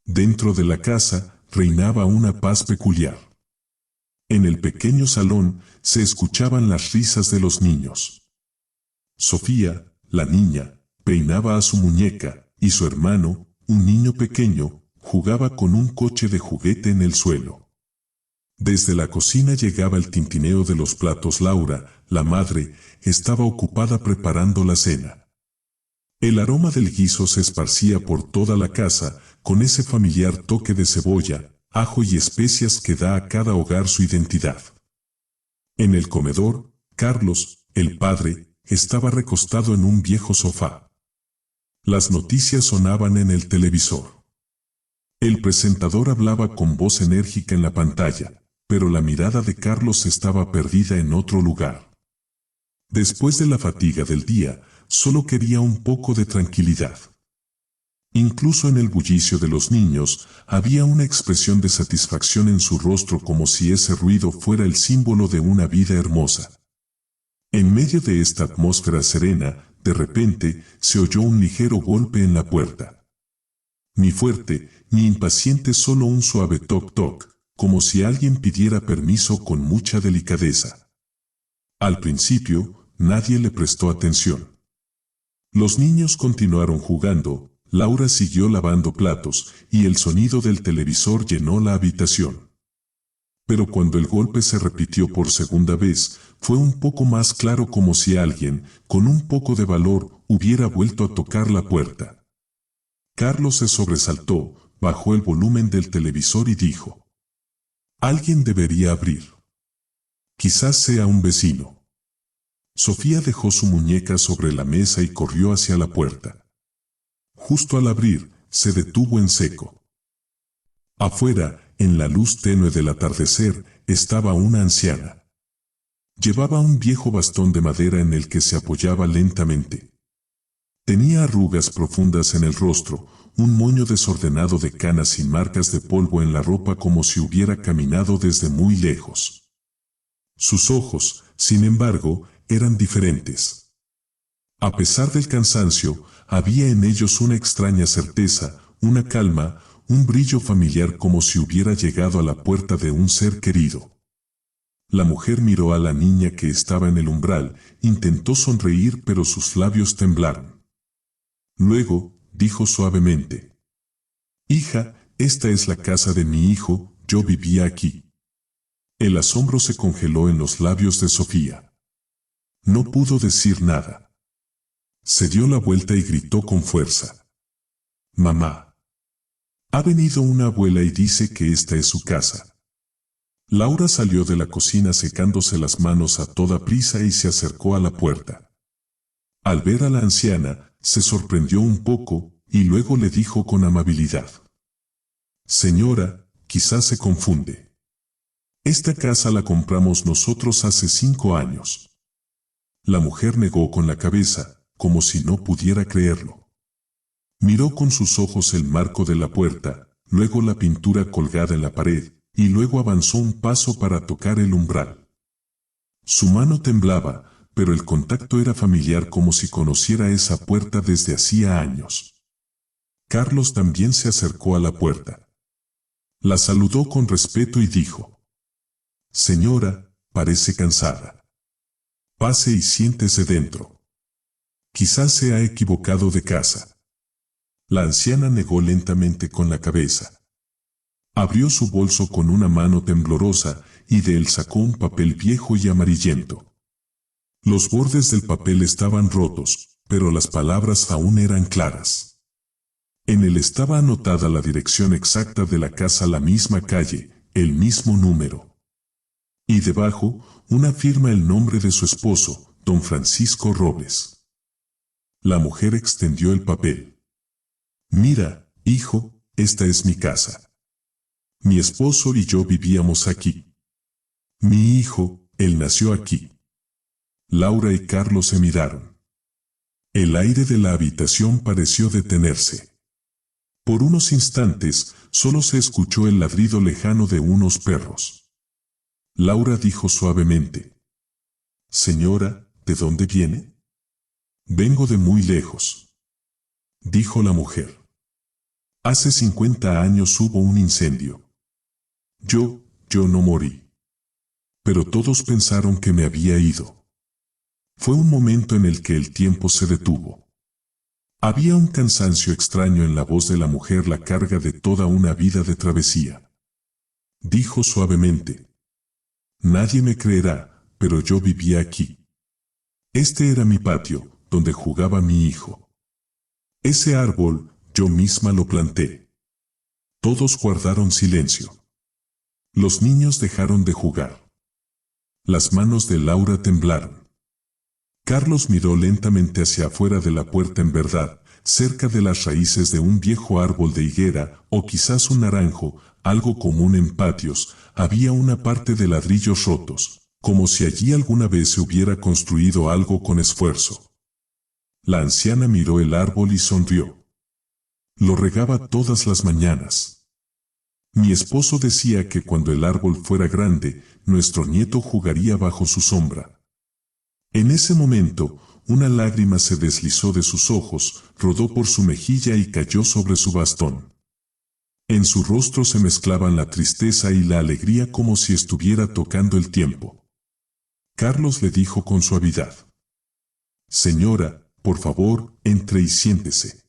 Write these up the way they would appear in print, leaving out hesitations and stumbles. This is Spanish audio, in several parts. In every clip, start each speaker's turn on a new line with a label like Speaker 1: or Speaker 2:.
Speaker 1: Dentro de la casa reinaba una paz peculiar. En el pequeño salón se escuchaban las risas de los niños. Sofía, la niña, peinaba a su muñeca, y su hermano, un niño pequeño, jugaba con un coche de juguete en el suelo. Desde la cocina llegaba el tintineo de los platos. Laura, la madre, estaba ocupada preparando la cena. El aroma del guiso se esparcía por toda la casa, con ese familiar toque de cebolla, ajo y especias que da a cada hogar su identidad. En el comedor, Carlos, el padre, estaba recostado en un viejo sofá. Las noticias sonaban en el televisor. El presentador hablaba con voz enérgica en la pantalla, pero la mirada de Carlos estaba perdida en otro lugar. Después de la fatiga del día, solo quería un poco de tranquilidad. Incluso en el bullicio de los niños, había una expresión de satisfacción en su rostro, como si ese ruido fuera el símbolo de una vida hermosa. En medio de esta atmósfera serena, de repente, se oyó un ligero golpe en la puerta. Ni fuerte, ni impaciente, solo un suave toc-toc, como si alguien pidiera permiso con mucha delicadeza. Al principio, nadie le prestó atención. Los niños continuaron jugando, Laura siguió lavando platos, y el sonido del televisor llenó la habitación. Pero cuando el golpe se repitió por segunda vez, fue un poco más claro, como si alguien, con un poco de valor, hubiera vuelto a tocar la puerta. Carlos se sobresaltó, bajó el volumen del televisor y dijo: «Alguien debería abrir. Quizás sea un vecino». Sofía dejó su muñeca sobre la mesa y corrió hacia la puerta. Justo al abrir, se detuvo en seco. Afuera, en la luz tenue del atardecer, estaba una anciana. Llevaba un viejo bastón de madera en el que se apoyaba lentamente. Tenía arrugas profundas en el rostro, un moño desordenado de canas y marcas de polvo en la ropa, como si hubiera caminado desde muy lejos. Sus ojos, sin embargo, eran diferentes. A pesar del cansancio, había en ellos una extraña certeza, una calma, un brillo familiar, como si hubiera llegado a la puerta de un ser querido. La mujer miró a la niña que estaba en el umbral, intentó sonreír, pero sus labios temblaron. Luego, dijo suavemente: «Hija, esta es la casa de mi hijo, yo vivía aquí». El asombro se congeló en los labios de Sofía. No pudo decir nada. Se dio la vuelta y gritó con fuerza: «Mamá. Ha venido una abuela y dice que esta es su casa». Laura salió de la cocina secándose las manos a toda prisa y se acercó a la puerta. Al ver a la anciana, se sorprendió un poco, y luego le dijo con amabilidad: «Señora, quizás se confunde. Esta casa la compramos nosotros hace 5 años». La mujer negó con la cabeza, como si no pudiera creerlo. Miró con sus ojos el marco de la puerta, luego la pintura colgada en la pared, y luego avanzó un paso para tocar el umbral. Su mano temblaba, pero el contacto era familiar, como si conociera esa puerta desde hacía años. Carlos también se acercó a la puerta. La saludó con respeto y dijo: «Señora, parece cansada. Pase y siéntese dentro. Quizás se ha equivocado de casa». La anciana negó lentamente con la cabeza. Abrió su bolso con una mano temblorosa y de él sacó un papel viejo y amarillento. Los bordes del papel estaban rotos, pero las palabras aún eran claras. En él estaba anotada la dirección exacta de la casa, la misma calle, el mismo número. Y debajo, una firma, el nombre de su esposo, don Francisco Robles. La mujer extendió el papel. «Mira, hijo, esta es mi casa. Mi esposo y yo vivíamos aquí. Mi hijo, él nació aquí». Laura y Carlos se miraron. El aire de la habitación pareció detenerse. Por unos instantes, solo se escuchó el ladrido lejano de unos perros. Laura dijo suavemente: «Señora, ¿de dónde viene?». «Vengo de muy lejos», dijo la mujer. Hace 50 años hubo un incendio. Yo no morí. Pero todos pensaron que me había ido. Fue un momento en el que el tiempo se detuvo. Había un cansancio extraño en la voz de la mujer, la carga de toda una vida de travesía. Dijo suavemente: nadie me creerá, pero yo vivía aquí. Este era mi patio, donde jugaba mi hijo. Ese árbol, yo misma lo planté. Todos guardaron silencio. Los niños dejaron de jugar. Las manos de Laura temblaron. Carlos miró lentamente hacia afuera de la puerta. En verdad, cerca de las raíces de un viejo árbol de higuera, o quizás un naranjo, algo común en patios, había una parte de ladrillos rotos, como si allí alguna vez se hubiera construido algo con esfuerzo. La anciana miró el árbol y sonrió. Lo regaba todas las mañanas. Mi esposo decía que cuando el árbol fuera grande, nuestro nieto jugaría bajo su sombra. En ese momento, una lágrima se deslizó de sus ojos, rodó por su mejilla y cayó sobre su bastón. En su rostro se mezclaban la tristeza y la alegría, como si estuviera tocando el tiempo. Carlos le dijo con suavidad: señora, por favor, entre y siéntese.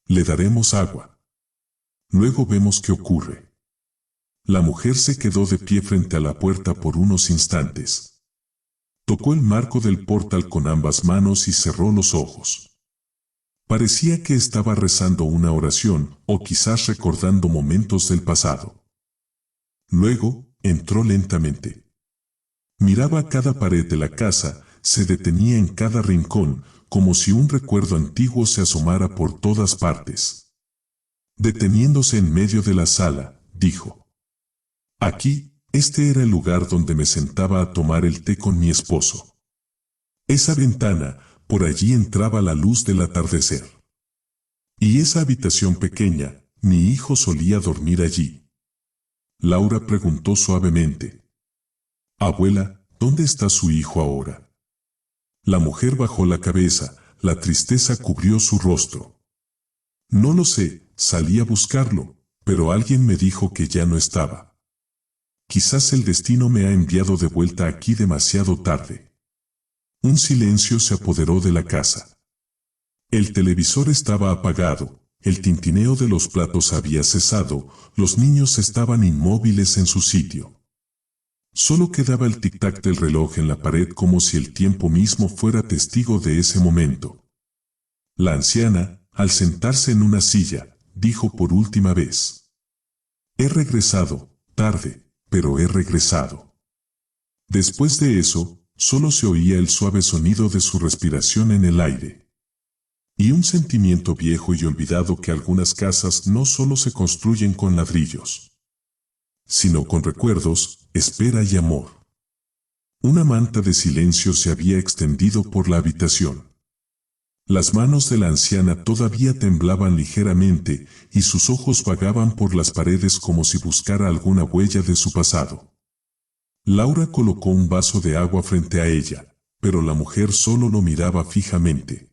Speaker 1: Le daremos agua. Luego vemos qué ocurre. La mujer se quedó de pie frente a la puerta por unos instantes. Tocó el marco del portal con ambas manos y cerró los ojos. Parecía que estaba rezando una oración, o quizás recordando momentos del pasado. Luego, entró lentamente. Miraba cada pared de la casa, se detenía en cada rincón, como si un recuerdo antiguo se asomara por todas partes. Deteniéndose en medio de la sala, dijo: aquí, este era el lugar donde me sentaba a tomar el té con mi esposo. Esa ventana, por allí entraba la luz del atardecer. Y esa habitación pequeña, mi hijo solía dormir allí. Laura preguntó suavemente: abuela, ¿dónde está su hijo ahora? La mujer bajó la cabeza, la tristeza cubrió su rostro. No lo sé, salí a buscarlo, pero alguien me dijo que ya no estaba. Quizás el destino me ha enviado de vuelta aquí demasiado tarde. Un silencio se apoderó de la casa. El televisor estaba apagado, el tintineo de los platos había cesado, los niños estaban inmóviles en su sitio. Solo quedaba el tic-tac del reloj en la pared, como si el tiempo mismo fuera testigo de ese momento. La anciana, al sentarse en una silla, dijo por última vez: he regresado, tarde, pero he regresado. Después de eso, solo se oía el suave sonido de su respiración en el aire. Y un sentimiento viejo y olvidado, que algunas casas no solo se construyen con ladrillos, sino con recuerdos, espera y amor. Una manta de silencio se había extendido por la habitación. Las manos de la anciana todavía temblaban ligeramente, y sus ojos vagaban por las paredes como si buscara alguna huella de su pasado. Laura colocó un vaso de agua frente a ella, pero la mujer solo lo miraba fijamente.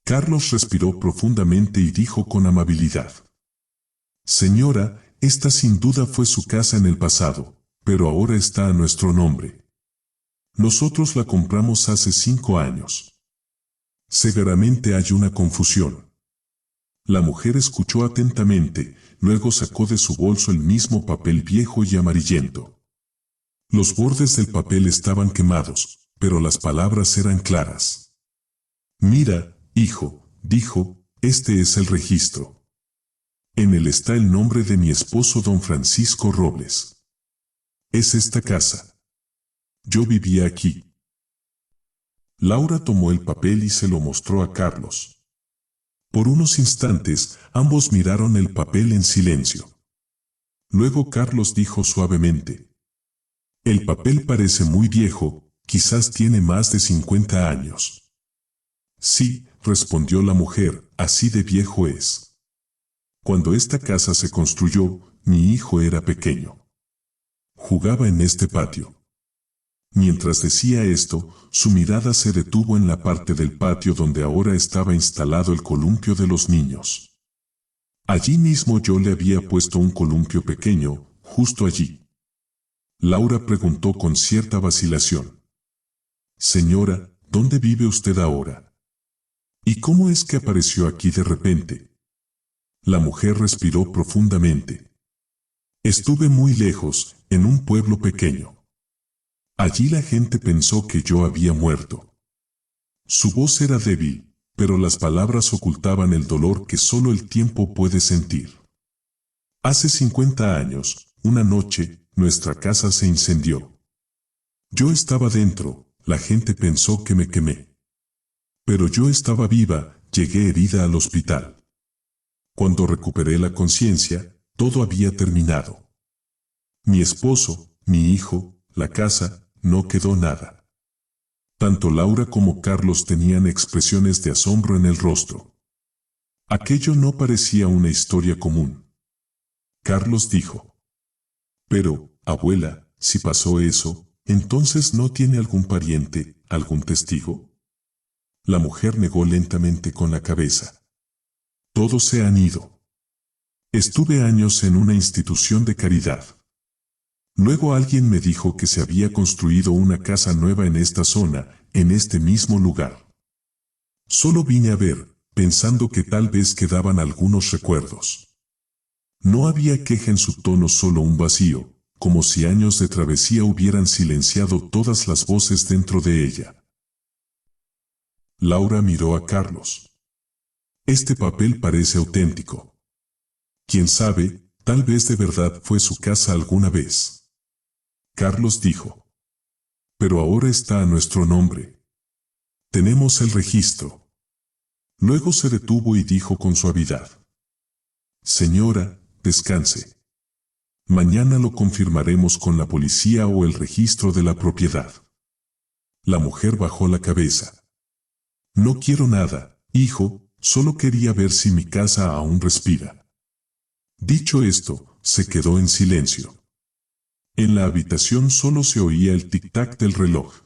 Speaker 1: Carlos respiró profundamente y dijo con amabilidad: señora, esta sin duda fue su casa en el pasado, pero ahora está a nuestro nombre. Nosotros la compramos hace 5 años. Seguramente hay una confusión. La mujer escuchó atentamente, luego sacó de su bolso el mismo papel viejo y amarillento. Los bordes del papel estaban quemados, pero las palabras eran claras. Mira, hijo, dijo, este es el registro. En él está el nombre de mi esposo, don Francisco Robles. Es esta casa. Yo vivía aquí. Laura tomó el papel y se lo mostró a Carlos. Por unos instantes, ambos miraron el papel en silencio. Luego Carlos dijo suavemente: el papel parece muy viejo, quizás tiene más de 50 años. Sí, respondió la mujer, así de viejo es. Cuando esta casa se construyó, mi hijo era pequeño. Jugaba en este patio. Mientras decía esto, su mirada se detuvo en la parte del patio donde ahora estaba instalado el columpio de los niños. Allí mismo yo le había puesto un columpio pequeño, justo allí. Laura preguntó con cierta vacilación. Señora, ¿dónde vive usted ahora? ¿Y cómo es que apareció aquí de repente? La mujer respiró profundamente. Estuve muy lejos, en un pueblo pequeño. Allí la gente pensó que yo había muerto. Su voz era débil, pero las palabras ocultaban el dolor que solo el tiempo puede sentir. Hace 50 años, una noche, nuestra casa se incendió. Yo estaba dentro, la gente pensó que me quemé. Pero yo estaba viva, llegué herida al hospital. Cuando recuperé la conciencia, todo había terminado. Mi esposo, mi hijo, la casa, no quedó nada. Tanto Laura como Carlos tenían expresiones de asombro en el rostro. Aquello no parecía una historia común. Carlos dijo: Pero, abuela, si pasó eso, ¿entonces no tiene algún pariente, algún testigo? La mujer negó lentamente con la cabeza. Todos se han ido. Estuve años en una institución de caridad. Luego alguien me dijo que se había construido una casa nueva en esta zona, en este mismo lugar. Solo vine a ver, pensando que tal vez quedaban algunos recuerdos. No había queja en su tono, solo un vacío, como si años de travesía hubieran silenciado todas las voces dentro de ella. Laura miró a Carlos. Este papel parece auténtico. Quién sabe, tal vez de verdad fue su casa alguna vez. Carlos dijo: Pero ahora está a nuestro nombre. Tenemos el registro. Luego se detuvo y dijo con suavidad: Señora, descanse. Mañana lo confirmaremos con la policía o el registro de la propiedad. La mujer bajó la cabeza. No quiero nada, hijo, solo quería ver si mi casa aún respira. Dicho esto, se quedó en silencio. En la habitación solo se oía el tic-tac del reloj.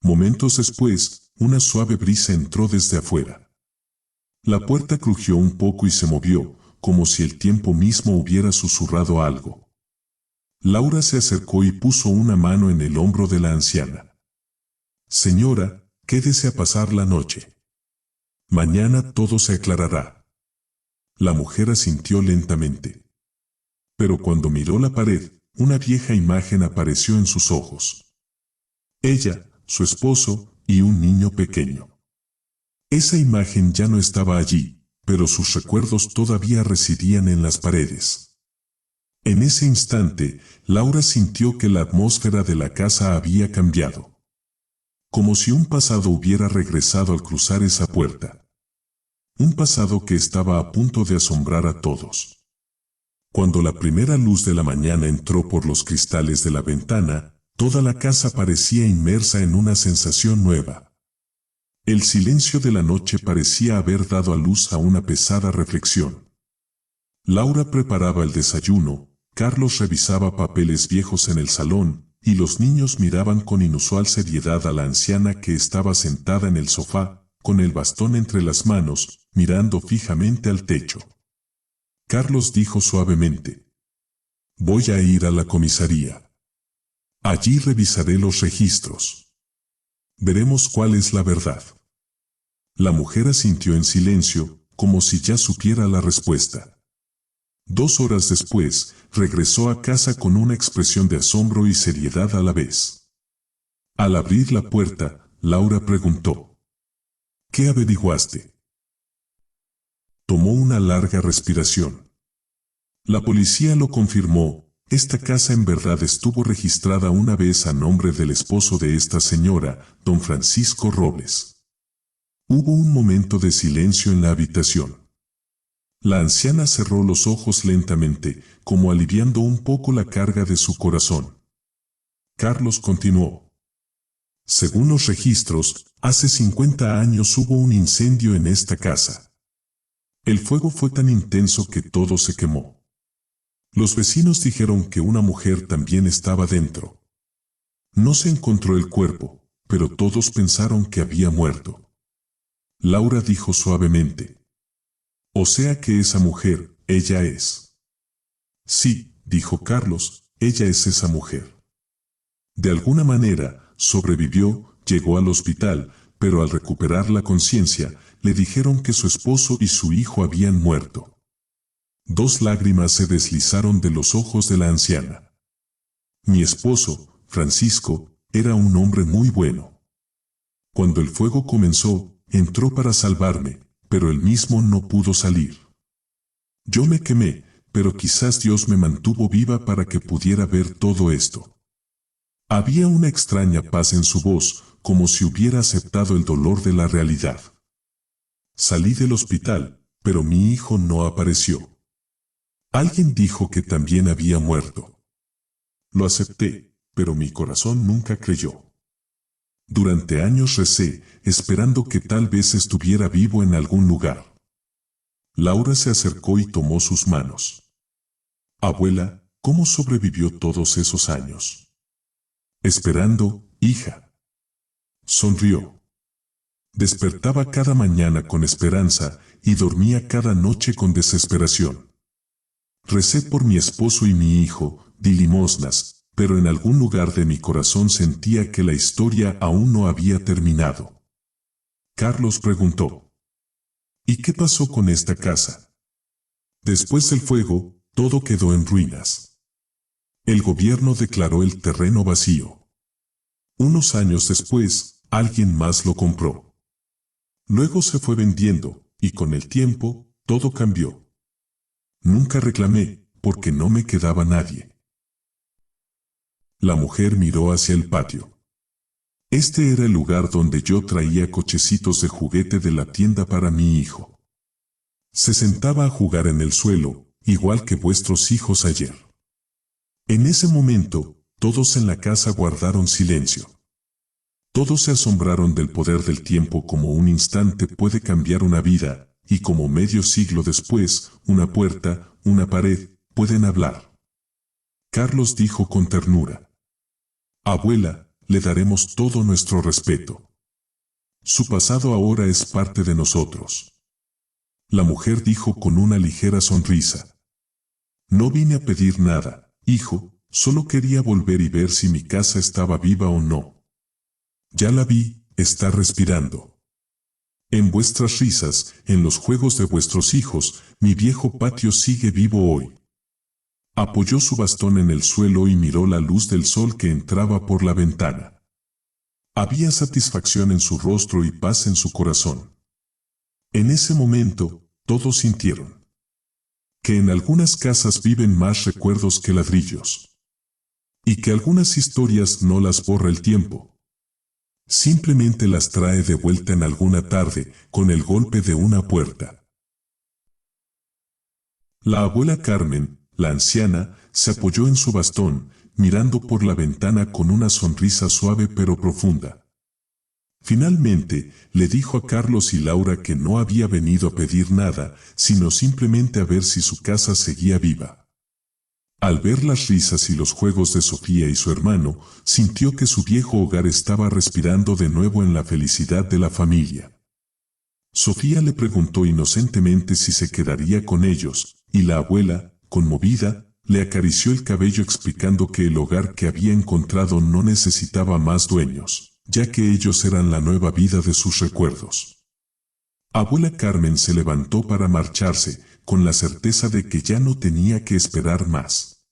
Speaker 1: Momentos después, una suave brisa entró desde afuera. La puerta crujió un poco y se movió, como si el tiempo mismo hubiera susurrado algo. Laura se acercó y puso una mano en el hombro de la anciana. Señora, quédese a pasar la noche. Mañana todo se aclarará. La mujer asintió lentamente. Pero cuando miró la pared, una vieja imagen apareció en sus ojos. Ella, su esposo y un niño pequeño. Esa imagen ya no estaba allí, pero sus recuerdos todavía residían en las paredes. En ese instante, Laura sintió que la atmósfera de la casa había cambiado. Como si un pasado hubiera regresado al cruzar esa puerta. Un pasado que estaba a punto de asombrar a todos. Cuando la primera luz de la mañana entró por los cristales de la ventana, toda la casa parecía inmersa en una sensación nueva. El silencio de la noche parecía haber dado a luz a una pesada reflexión. Laura preparaba el desayuno, Carlos revisaba papeles viejos en el salón, y los niños miraban con inusual seriedad a la anciana que estaba sentada en el sofá, con el bastón entre las manos, mirando fijamente al techo. Carlos dijo suavemente: Voy a ir a la comisaría. Allí revisaré los registros. Veremos cuál es la verdad. La mujer asintió en silencio, como si ya supiera la respuesta. 2 horas después, regresó a casa con una expresión de asombro y seriedad a la vez. Al abrir la puerta, Laura preguntó: ¿Qué averiguaste? Tomó una larga respiración. La policía lo confirmó. Esta casa en verdad estuvo registrada una vez a nombre del esposo de esta señora, don Francisco Robles. Hubo un momento de silencio en la habitación. La anciana cerró los ojos lentamente, como aliviando un poco la carga de su corazón. Carlos continuó: Según los registros, hace 50 años hubo un incendio en esta casa. El fuego fue tan intenso que todo se quemó. Los vecinos dijeron que una mujer también estaba dentro. No se encontró el cuerpo, pero todos pensaron que había muerto. Laura dijo suavemente: O sea que esa mujer, ella es. Sí, dijo Carlos, ella es esa mujer. De alguna manera, sobrevivió, llegó al hospital, pero al recuperar la conciencia, le dijeron que su esposo y su hijo habían muerto. 2 lágrimas se deslizaron de los ojos de la anciana. Mi esposo, Francisco, era un hombre muy bueno. Cuando el fuego comenzó, entró para salvarme, pero él mismo no pudo salir. Yo me quemé, pero quizás Dios me mantuvo viva para que pudiera ver todo esto. Había una extraña paz en su voz, como si hubiera aceptado el dolor de la realidad. Salí del hospital, pero mi hijo no apareció. Alguien dijo que también había muerto. Lo acepté, pero mi corazón nunca creyó. Durante años recé, esperando que tal vez estuviera vivo en algún lugar. Laura se acercó y tomó sus manos. Abuela, ¿cómo sobrevivió todos esos años? Esperando, hija. Sonrió. Despertaba cada mañana con esperanza y dormía cada noche con desesperación. Recé por mi esposo y mi hijo, di limosnas, pero en algún lugar de mi corazón sentía que la historia aún no había terminado. Carlos preguntó: ¿y qué pasó con esta casa? Después del fuego, todo quedó en ruinas. El gobierno declaró el terreno vacío. Unos años después, alguien más lo compró. Luego se fue vendiendo, y con el tiempo, todo cambió. Nunca reclamé, porque no me quedaba nadie. La mujer miró hacia el patio. Este era el lugar donde yo traía cochecitos de juguete de la tienda para mi hijo. Se sentaba a jugar en el suelo, igual que vuestros hijos ayer. En ese momento, todos en la casa guardaron silencio. Todos se asombraron del poder del tiempo, como un instante puede cambiar una vida, y como medio siglo después, una puerta, una pared, pueden hablar. Carlos dijo con ternura: abuela, le daremos todo nuestro respeto. Su pasado ahora es parte de nosotros. La mujer dijo con una ligera sonrisa: no vine a pedir nada, hijo, solo quería volver y ver si mi casa estaba viva o no. Ya la vi, está respirando. En vuestras risas, en los juegos de vuestros hijos, mi viejo patio sigue vivo hoy. Apoyó su bastón en el suelo y miró la luz del sol que entraba por la ventana. Había satisfacción en su rostro y paz en su corazón. En ese momento, todos sintieron que en algunas casas viven más recuerdos que ladrillos, y que algunas historias no las borra el tiempo. Simplemente las trae de vuelta en alguna tarde, con el golpe de una puerta. La abuela Carmen, la anciana, se apoyó en su bastón, mirando por la ventana con una sonrisa suave pero profunda. Finalmente, le dijo a Carlos y Laura que no había venido a pedir nada, sino simplemente a ver si su casa seguía viva. Al ver las risas y los juegos de Sofía y su hermano, sintió que su viejo hogar estaba respirando de nuevo en la felicidad de la familia. Sofía le preguntó inocentemente si se quedaría con ellos, y la abuela, conmovida, le acarició el cabello explicando que el hogar que había encontrado no necesitaba más dueños, ya que ellos eran la nueva vida de sus recuerdos. Abuela Carmen se levantó para marcharse, con la certeza de que ya no tenía que esperar más.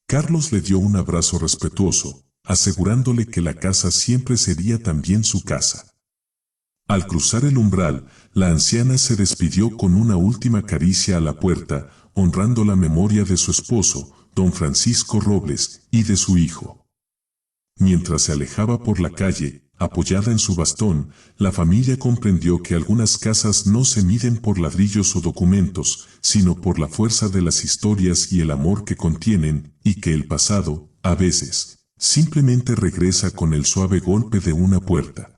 Speaker 1: Carlos le dio un abrazo respetuoso, asegurándole que la casa siempre sería también su casa. Al cruzar el umbral, la anciana se despidió con una última caricia a la puerta, honrando la memoria de su esposo, don Francisco Robles, y de su hijo. Mientras se alejaba por la calle, apoyada en su bastón, la familia comprendió que algunas casas no se miden por ladrillos o documentos, sino por la fuerza de las historias y el amor que contienen, y que el pasado, a veces, simplemente regresa con el suave golpe de una puerta.